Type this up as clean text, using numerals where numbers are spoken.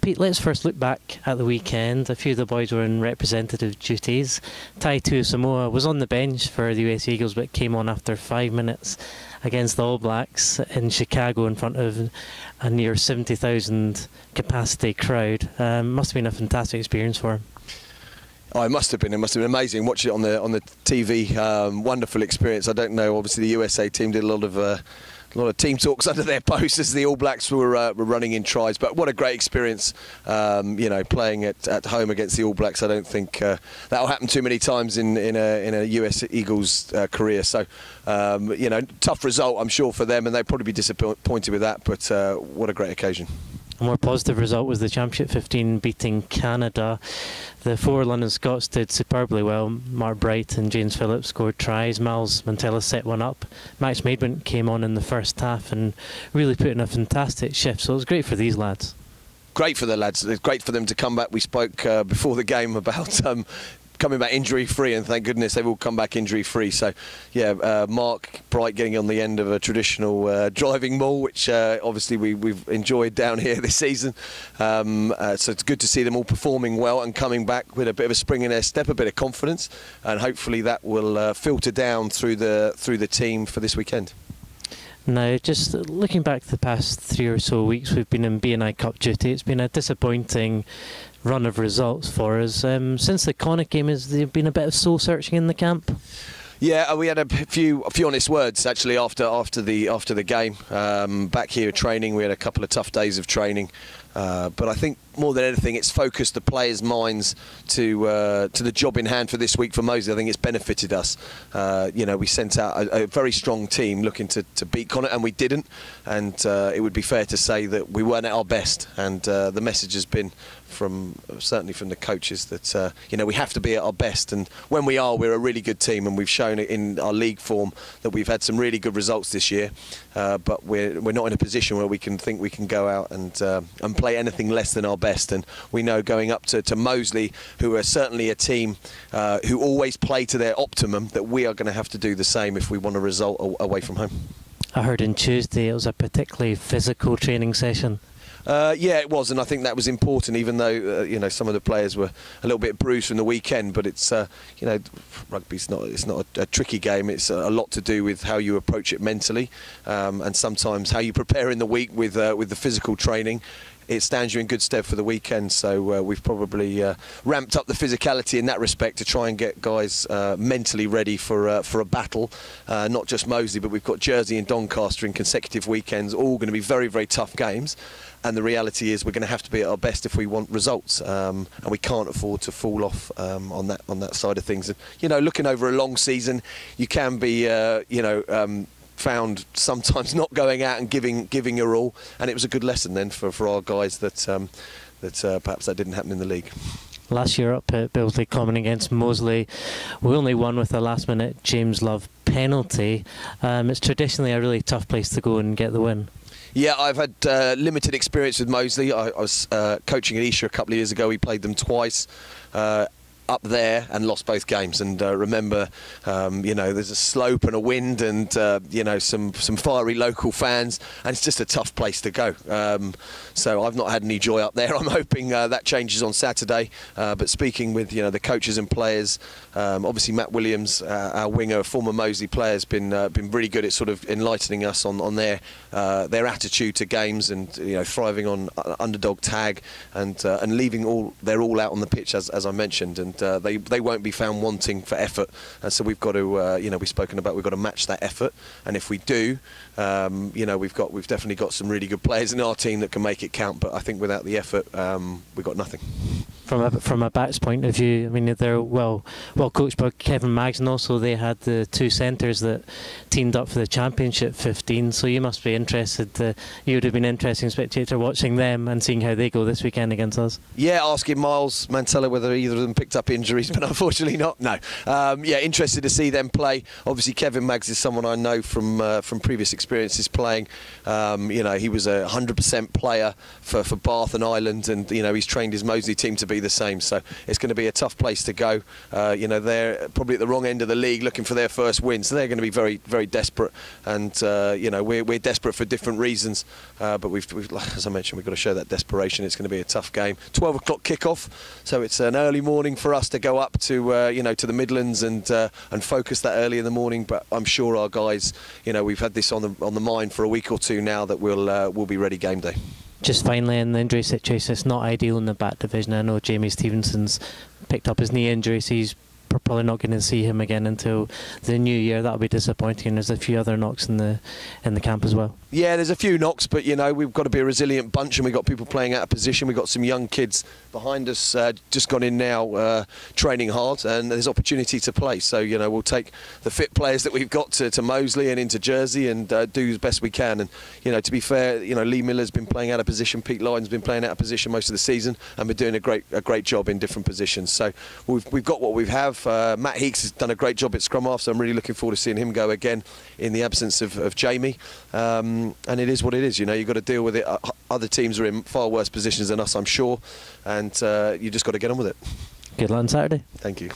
Pete, let's first look back at the weekend. A few of the boys were in representative duties. Tai Tuisamoa was on the bench for the US Eagles, but came on after 5 minutes against the All Blacks in Chicago in front of a near 70,000 capacity crowd. Must have been a fantastic experience for him. Oh, it must have been. It must have been amazing. Watching it on the TV, wonderful experience. I don't know. Obviously, the USA team did a lot of team talks under their posts as the All Blacks were running in tries. But what a great experience, playing at home against the All Blacks. I don't think that'll happen too many times in a US Eagles career. So, tough result, I'm sure, for them, and they'd probably be disappointed with that. But what a great occasion. A more positive result was the Championship 15 beating Canada. The 4 London Scots did superbly well. Mark Bright and James Phillips scored tries. Miles Mantella set one up. Max Maidment came on in the first half and really put in a fantastic shift. So it was great for these lads. Great for the lads. It's great for them to come back. We spoke before the game about coming back injury-free, and thank goodness they've all come back injury-free. So, yeah, Mark Bright getting on the end of a traditional driving maul, which obviously we've enjoyed down here this season. So it's good to see them all performing well and coming back with a bit of a spring in their step, a bit of confidence, and hopefully that will filter down through the team for this weekend. Now, just looking back the past 3 or so weeks, we've been in B&I Cup duty. It's been a disappointing run of results for us. Since the Connacht game, has there been a bit of soul searching in the camp? Yeah, we had a few honest words actually after the game. Back here training, we had a couple of tough days of training, but I think more than anything, it's focused the players' minds to the job in hand for this week for Moseley. I think it's benefited us. We sent out a very strong team looking to beat Connacht, and we didn't. And it would be fair to say that we weren't at our best. And the message has been certainly from the coaches that we have to be at our best. And when we are, we're a really good team, and we've shown it in our league form that we've had some really good results this year. But we're not in a position where we can think we can go out and play anything less than our best. And we know going up to Moseley, who are certainly a team who always play to their optimum, that we are going to have to do the same if we want a result away from home. I heard on Tuesday it was a particularly physical training session. Yeah, it was, and I think that was important, even though some of the players were a little bit bruised from the weekend. But it's rugby's not a tricky game. It's a lot to do with how you approach it mentally, and sometimes how you prepare in the week with the physical training. It stands you in good stead for the weekend. So we've probably ramped up the physicality in that respect to try and get guys mentally ready for a battle. Not just Moseley, but we've got Jersey and Doncaster in consecutive weekends, all going to be very, very tough games. And the reality is we're going to have to be at our best if we want results, and we can't afford to fall off on that side of things. And looking over a long season, you can be found sometimes not going out and giving your all, and it was a good lesson then for our guys that perhaps that didn't happen in the league. Last year up at Bilsley Common against Moseley, we only won with a last-minute James Love penalty. It's traditionally a really tough place to go and get the win. Yeah, I've had limited experience with Moseley. I was coaching at Esher a couple of years ago. We played them twice up there and lost both games. And remember, there's a slope and a wind and some fiery local fans, and it's just a tough place to go. So I've not had any joy up there. I'm hoping that changes on Saturday. But speaking with the coaches and players, obviously Matt Williams, our winger, a former Moseley player, has been really good at sort of enlightening us on their attitude to games, and thriving on underdog tag and leaving their all out on the pitch, as I mentioned. And they won't be found wanting for effort, and so we've got to we've spoken about, we've got to match that effort, and if we do, we've definitely got some really good players in our team that can make it count, but I think without the effort we've got nothing. From a back's point of view, I mean, they're well coached by Kevin Maggs, and also they had the 2 centres that teamed up for the Championship 15, so you must be interested. You would have been an interesting spectator watching them and seeing how they go this weekend against us. Yeah, asking Miles Mantella whether either of them picked up injuries, but unfortunately not. No. Interested to see them play. Obviously Kevin Maggs is someone I know from previous experiences playing. He was a 100% player for Bath and Ireland, and he's trained his Moseley team to be be the same. So it's going to be a tough place to go. You know, they're probably at the wrong end of the league looking for their first win, so they're going to be very, very desperate. And you know, we're desperate for different reasons, but we've, as I mentioned, we've got to show that desperation. It's going to be a tough game. 12 o'clock kickoff, so it's an early morning for us to go up to you know, to the Midlands and focus that early in the morning. But I'm sure our guys, you know, we've had this on the mind for a week or two now, that we'll be ready game day. Just finally, in the injury situation, it's not ideal in the back division. I know Jamie Stevenson's picked up his knee injury, so he's probably not going to see him again until the new year. That'll be disappointing. There's a few other knocks in the camp as well. Yeah, there's a few knocks, but you know, we've got to be a resilient bunch, and we've got people playing out of position. We've got some young kids behind us, just gone in now, training hard, and there's opportunity to play. So you know, we'll take the fit players that we've got to Moseley and into Jersey, and do as best we can. And you know, to be fair, you know, Lee Miller's been playing out of position, Pete Lyon's been playing out of position most of the season, and we're doing a great job in different positions. So we've got what we have. Matt Heeks has done a great job at scrum half, so I'm really looking forward to seeing him go again in the absence of Jamie. And it is what it is, you know, you've got to deal with it. Other teams are in far worse positions than us, I'm sure, and you just got to get on with it. Good luck on Saturday. Thank you.